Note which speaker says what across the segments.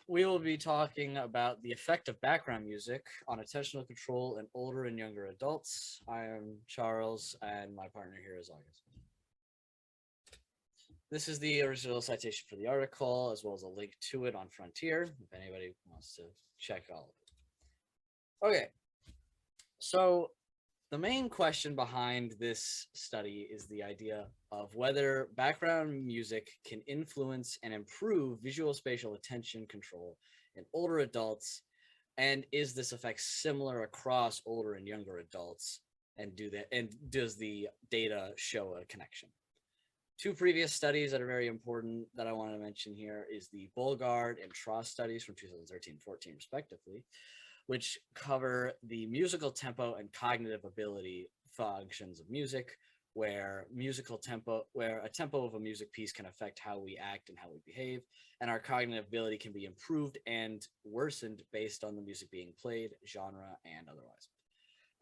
Speaker 1: we will be talking about the effect of background music on attentional control in older and younger adults. I am Charles, and my partner here is Augus. This is the original citation for the article, as well as a link to it on Frontier, if anybody wants to check all of it. Okay, so the main question behind this study is the idea of whether background music can influence and improve visual spatial attention control in older adults, and is this effect similar across older and younger adults, and does the data show a connection? Two previous studies that are very important that I want to mention here is the Bulgard and Tross studies from 2013-14 respectively, which cover the musical tempo and cognitive ability functions of music, where a tempo of a music piece can affect how we act and how we behave, and our cognitive ability can be improved and worsened based on the music being played, genre, and otherwise.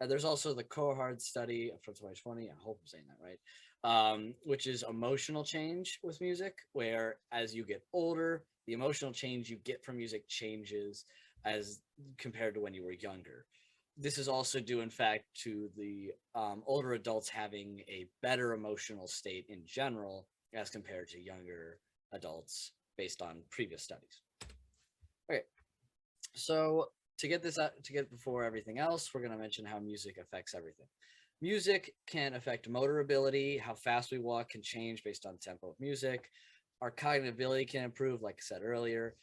Speaker 1: There's also the Cohard study from 2020. I hope I'm saying that right, which is emotional change with music, where as you get older, the emotional change you get from music changes as compared to when you were younger. This is also due, in fact, to the older adults having a better emotional state in general as compared to younger adults based on previous studies. Okay, so to get before everything else, we're going to mention how music affects everything. Music can affect motor ability. How fast we walk can change based on tempo of music. Our cognitive ability can improve, like I said earlier.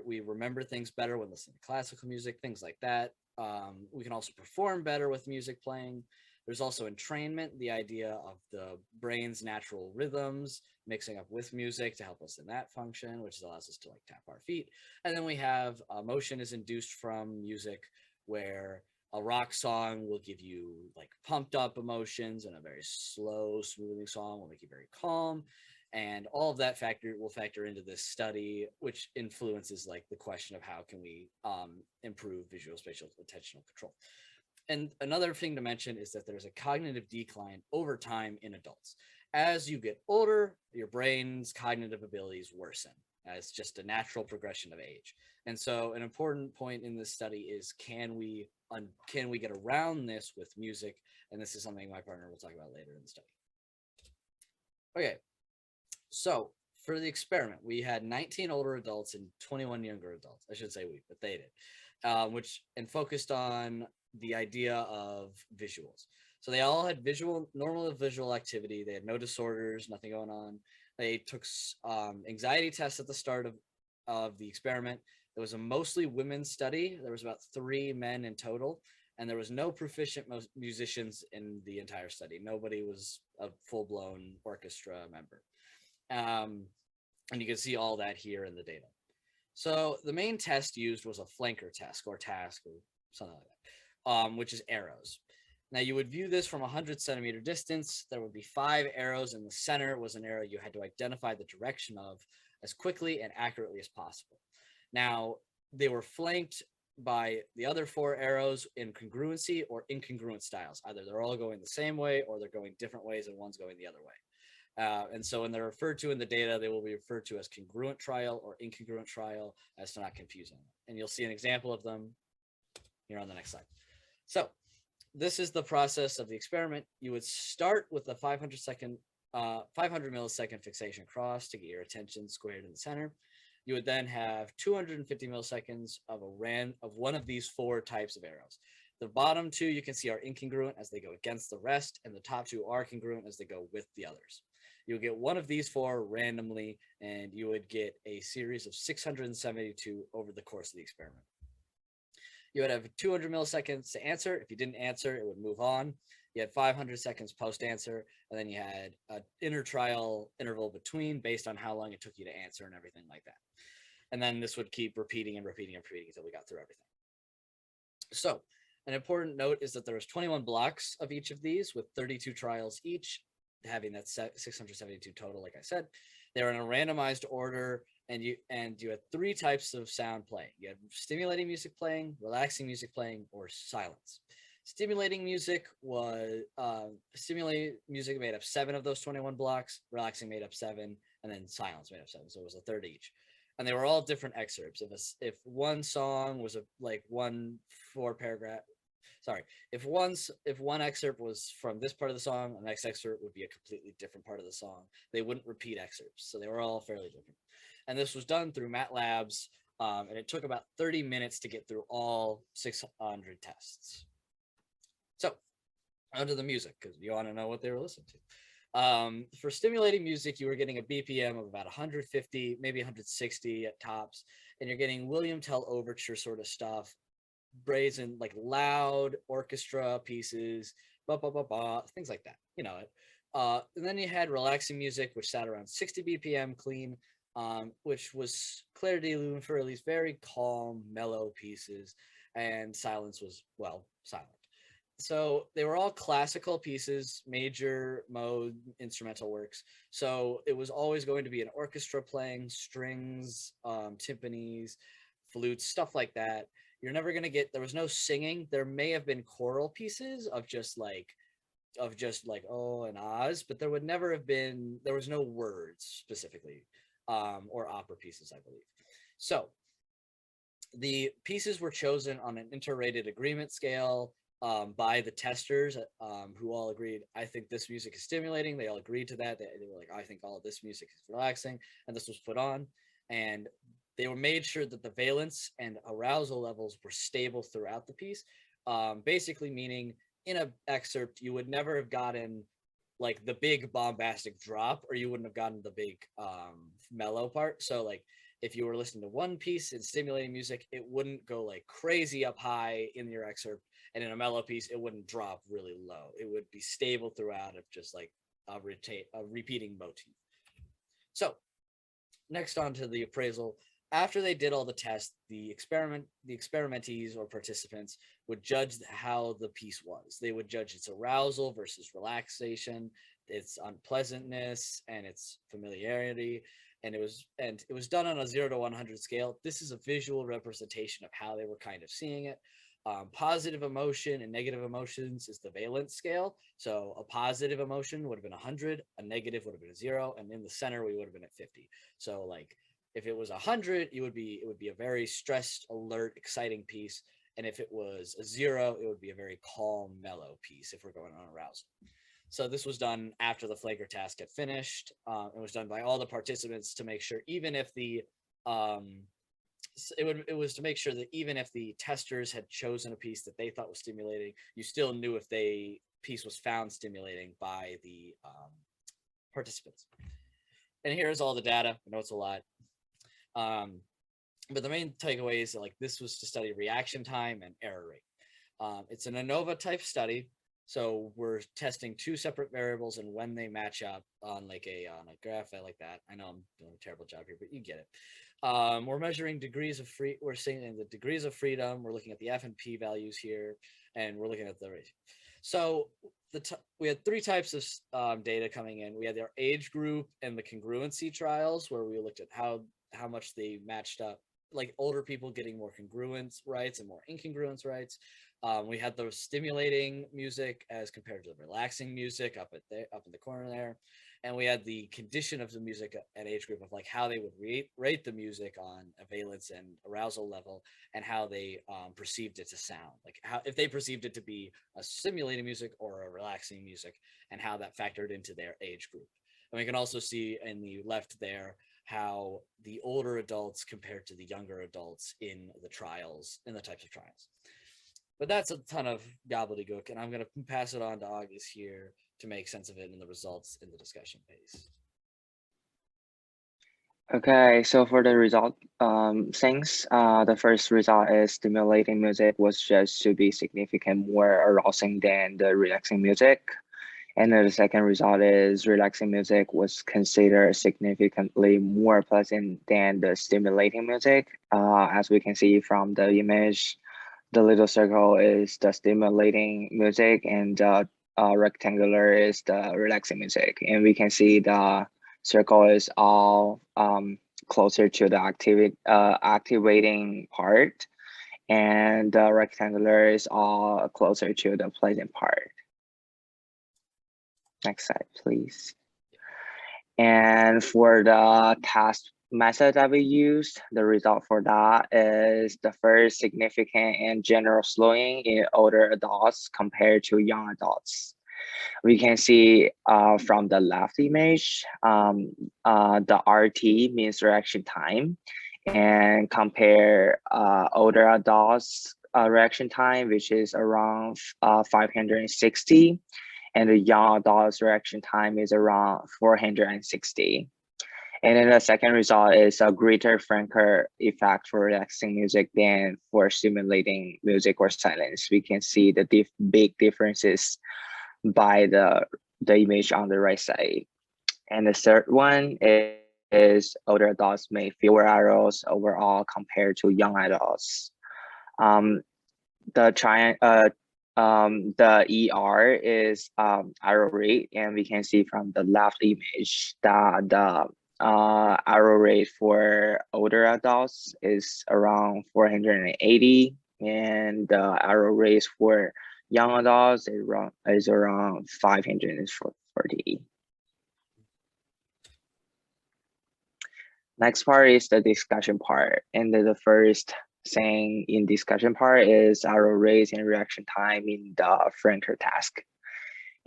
Speaker 1: We remember things better when listening to classical music, things like that. We can also perform better with music playing. There's also entrainment, the idea of the brain's natural rhythms mixing up with music to help us in that function, which allows us to like tap our feet. And then we have motion is induced from music, where a rock song will give you like pumped up emotions, and a very slow, smoothing song will make you very calm. And all of that will factor into this study, which influences like the question of how can we improve visual spatial attentional control. And another thing to mention is that there's a cognitive decline over time in adults. As you get older, your brain's cognitive abilities worsen as just a natural progression of age. And so an important point in this study is can we get around this with music? And this is something my partner will talk about later in the study. Okay, so for the experiment, we had 19 older adults and 21 younger adults. I should say we, but they did, which focused on the idea of visuals. So they all had normal visual activity. They had no disorders, nothing going on. They took anxiety tests at the start of the experiment. It was a mostly women's study. There was about 3 men in total, and there was no proficient musicians in the entire study. Nobody was a full-blown orchestra member. And you can see all that here in the data. So the main test used was a flanker test or task or something like that, which is arrows. Now you would view this from 100 centimeter distance. There would be 5 arrows, and the center was an arrow you had to identify the direction of as quickly and accurately as possible. Now they were flanked by the other 4 arrows in congruency or incongruent styles. Either they're all going the same way or they're going different ways and one's going the other way. And so when they're referred to in the data, they will be referred to as congruent trial or incongruent trial, as to not confuse them. And you'll see an example of them here on the next slide. So this is the process of the experiment. You would start with a 500 millisecond fixation cross to get your attention squared in the center. You would then have 250 milliseconds of one of these 4 types of arrows. The bottom 2 you can see are incongruent as they go against the rest, and the top 2 are congruent as they go with the others. You'll get one of these 4 randomly, and you would get a series of 672 over the course of the experiment. You would have 200 milliseconds to answer. If you didn't answer, it would move on. You had 500 seconds post-answer, and then you had an inter-trial interval between based on how long it took you to answer and everything like that. And then this would keep repeating and repeating and repeating until we got through everything. So an important note is that there was 21 blocks of each of these with 32 trials each, having that 672 total, like I said. They were in a randomized order, and you had 3 types of sound playing. You had stimulating music playing, relaxing music playing, or silence. Stimulating music made up 7 of those 21 blocks, relaxing made up 7, and then silence made up 7. So it was a third each. and they were all different excerpts. If one song was like one 4 paragraph, sorry, if one excerpt was from this part of the song, the next excerpt would be a completely different part of the song. They wouldn't repeat excerpts, so they were all fairly different. And this was done through MATLabs, and it took about 30 minutes to get through all 600 tests. So, onto the music, because you want to know what they were listening to. For stimulating music, you were getting a BPM of about 150, maybe 160 at tops, and you're getting William Tell overture sort of stuff, brazen, like loud orchestra pieces, things like that. You know it. And then you had relaxing music, which sat around 60 BPM clean, which was Claire de Lune for at least very calm, mellow pieces, and silence was, well, silent. So they were all classical pieces, major mode instrumental works. So it was always going to be an orchestra playing strings, timpanis, flutes, stuff like that. You're never going to get, there was no singing. There may have been choral pieces of just like oh and ahs, but there would never have been, there was no words specifically, or opera pieces, I believe. So the pieces were chosen on an interrated agreement scale, by the testers, who all agreed, I think this music is stimulating. They all agreed to that. They were like, I think all of this music is relaxing, and this was put on. And they were made sure that the valence and arousal levels were stable throughout the piece. Basically meaning in an excerpt, you would never have gotten like the big bombastic drop, or you wouldn't have gotten the big mellow part. So like if you were listening to one piece in stimulating music, it wouldn't go like crazy up high in your excerpt, and in a mellow piece, it wouldn't drop really low. It would be stable throughout, of just like a repeating motif. So next on to the appraisal. After they did all the tests, the experimentees or participants would judge how the piece was. They would judge its arousal versus relaxation, its unpleasantness, and its familiarity. And it was done on a 0 to 100 scale. This is a visual representation of how they were kind of seeing it. Positive emotion and negative emotions is the valence scale. So a positive emotion would have been 100, a negative would have been a 0, and in the center we would have been at 50. So like if it was 100, it would be a very stressed, alert, exciting piece, and if it was a 0, it would be a very calm, mellow piece. If we're going on arousal. So this was done after the flaker task had finished. It was done by all the participants to make sure, even if the it was to make sure that even if the testers had chosen a piece that they thought was stimulating, you still knew if the piece was found stimulating by the participants. And here's all the data. I know it's a lot. But the main takeaway is that like this was to study reaction time and error rate. It's an ANOVA type study. So we're testing 2 separate variables and when they match up on like on a graph. I like that. I know I'm doing a terrible job here, but you get it. We're measuring degrees of we're seeing the degrees of freedom. We're looking at the F and P values here, and we're looking at the ratio. So we had 3 types of data coming in. We had our age group and the congruency trials, where we looked at how much they matched up, like older people getting more congruence rights and more incongruence rights. We had the stimulating music as compared to the relaxing music up in the corner there, and we had the condition of the music at age group of like how they would rate the music on a valence and arousal level, and how they perceived it to sound, like how if they perceived it to be a stimulating music or a relaxing music, and how that factored into their age group. And we can also see in the left there how the older adults compared to the younger adults in the trials, in the types of trials. But that's a ton of gobbledygook, and I'm going to pass it on to Augus here to make sense of it and the results in the discussion phase.
Speaker 2: Okay, so for the result things, the first result is stimulating music was judged to be significantly more arousing than the relaxing music. And then the second result is relaxing music was considered significantly more pleasant than the stimulating music. As we can see from the image, the little circle is the stimulating music, and the rectangular is the relaxing music. And we can see the circle is all closer to the activating part, and the rectangular is all closer to the pleasant part. Next slide, please. And for the task method that we used, the result for that is the first significant and general slowing in older adults compared to young adults. We can see from the left image, the RT means reaction time, and compare older adults reaction time, which is around 560, and the young adults reaction time is around 460. And then the second result is a greater franker effect for relaxing music than for stimulating music or silence. We can see the big differences by the image on the right side. And the third one is older adults make fewer arrows overall compared to young adults. The ER is arrow rate, and we can see from the left image that the arrow rate for older adults is around 480, and the arrow rate for young adults is around 540. Next part is the discussion part, and the first thing in discussion part is arrow rates and reaction time in the Franker task.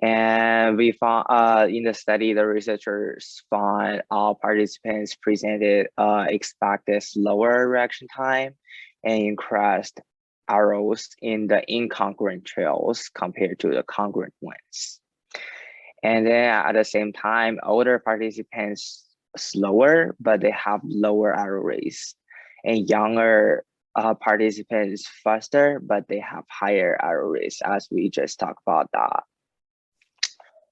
Speaker 2: And we found in the study, the researchers found all participants presented expected slower reaction time and increased arrows in the incongruent trails compared to the congruent ones. And then at the same time, older participants slower, but they have lower arrow rates, and younger participants faster, but they have higher arrow rates, as we just talked about that.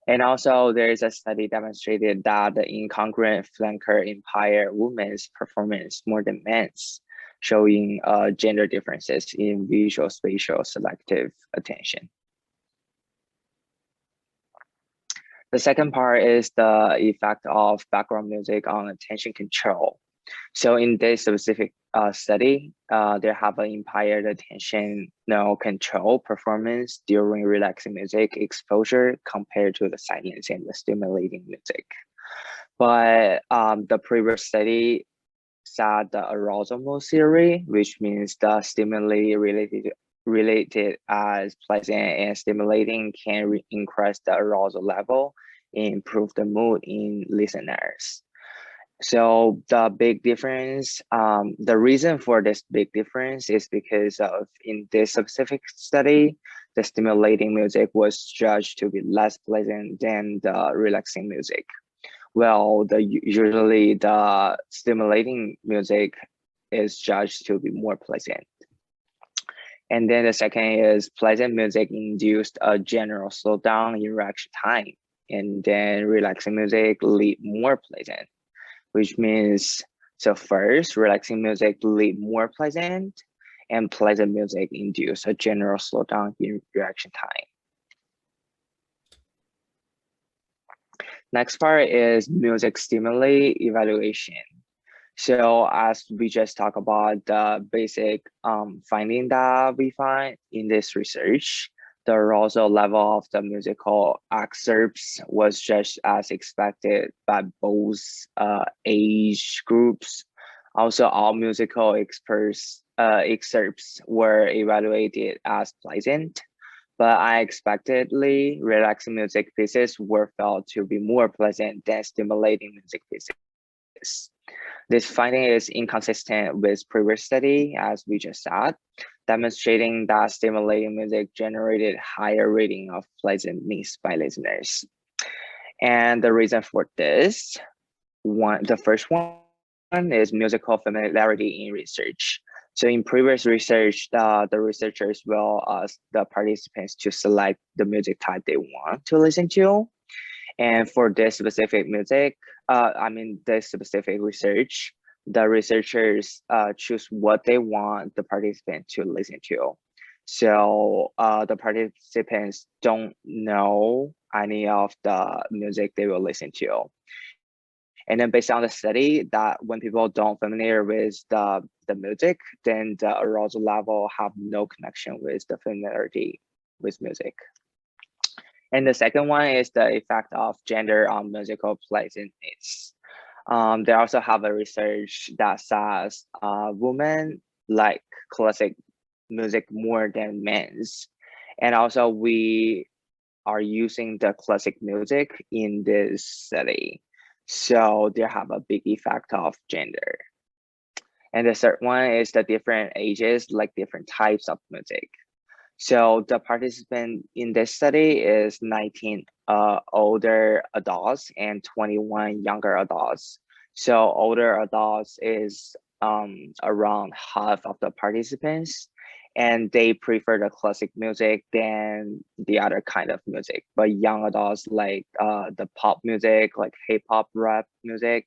Speaker 2: And also there is a study demonstrated that the incongruent flanker impair women's performance more than men's, showing gender differences in visual spatial selective attention. The second part is the effect of background music on attention control. So in this specific study, they have an impaired attention control performance during relaxing music exposure compared to the silence and the stimulating music. But the previous study said the arousal mode theory, which means the stimuli related as pleasant and stimulating can increase the arousal level and improve the mood in listeners. So the big difference, the reason for this big difference is because of in this specific study, the stimulating music was judged to be less pleasant than the relaxing music. Well, usually the stimulating music is judged to be more pleasant. And then the second is pleasant music induced a general slowdown in reaction time, and then relaxing music lead more pleasant, which means, so first, relaxing music lead more pleasant, and pleasant music induce a general slowdown in reaction time. Next part is music stimuli evaluation. So as we just talked about the basic finding that we find in this research, the arousal level of the musical excerpts was just as expected by both age groups. Also, all musical excerpts were evaluated as pleasant, but unexpectedly, relaxing music pieces were felt to be more pleasant than stimulating music pieces. This finding is inconsistent with previous study, as we just said, demonstrating that stimulating music generated higher rating of pleasantness by listeners. And the reason for this, the first one is musical familiarity in research. So in previous research, the researchers will ask the participants to select the music type they want to listen to. And for this specific music, this specific research, the researchers choose what they want the participant to listen to. So the participants don't know any of the music they will listen to. And then based on the study, that when people don't familiar with the music, then the arousal level have no connection with the familiarity with music. And the second one is the effect of gender on musical pleasantness. They also have a research that says women like classic music more than men's. And also we are using the classic music in this study. So they have a big effect of gender. And the third one is the different ages, like different types of music. So the participant in this study is 19 older adults and 21 younger adults. So older adults is around half of the participants, and they prefer the classic music than the other kind of music. But young adults like the pop music, like hip hop, rap music.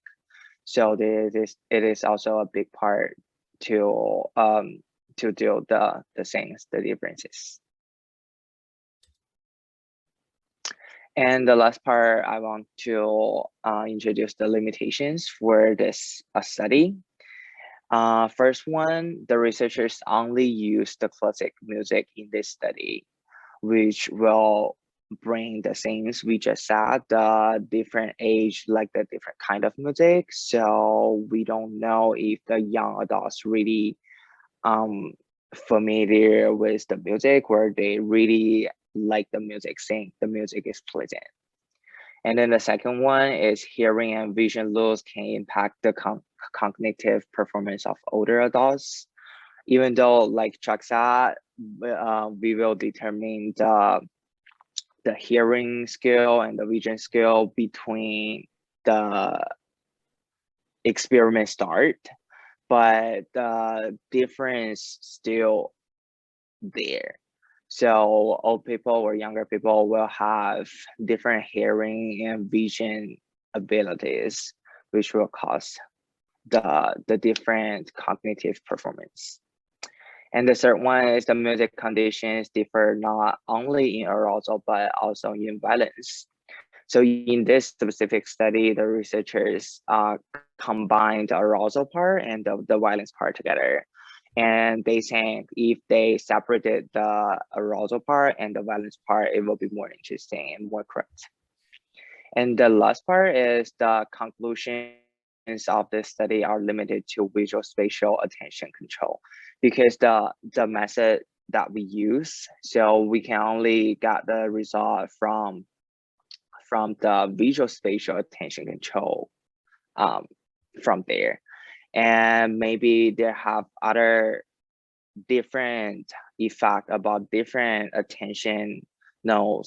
Speaker 2: So it is also a big part to do the things, the differences. And the last part, I want to introduce the limitations for this study. First one, the researchers only use the classic music in this study, which will bring the things we just said, the different age, like the different kind of music. So we don't know if the young adults really familiar with the music, where they really like the music, saying the music is pleasant. And then the second one is hearing and vision loss can impact the cognitive performance of older adults. Even though, like Chuck said, we will determine the hearing skill and the vision skill between the experiment start, but the difference still there. So old people or younger people will have different hearing and vision abilities, which will cause the different cognitive performance. And the third one is the music conditions differ not only in arousal, but also in violence. So in this specific study, the researchers combined the arousal part and the violence part together. And they think if they separated the arousal part and the violence part, it will be more interesting and more correct. And the last part is the conclusions of this study are limited to visual spatial attention control, because the method that we use, so we can only get the result from the visual spatial attention control um, from there. And maybe they have other different effect about different attention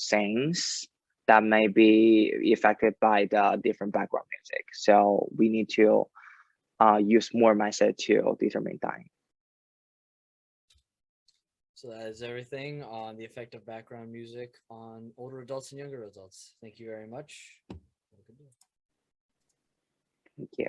Speaker 2: things that may be affected by the different background music. So we need to use more method to determine that.
Speaker 1: So that is everything on the effect of background music on older adults and younger adults. Thank you very much. Have a good day.
Speaker 2: Thank you.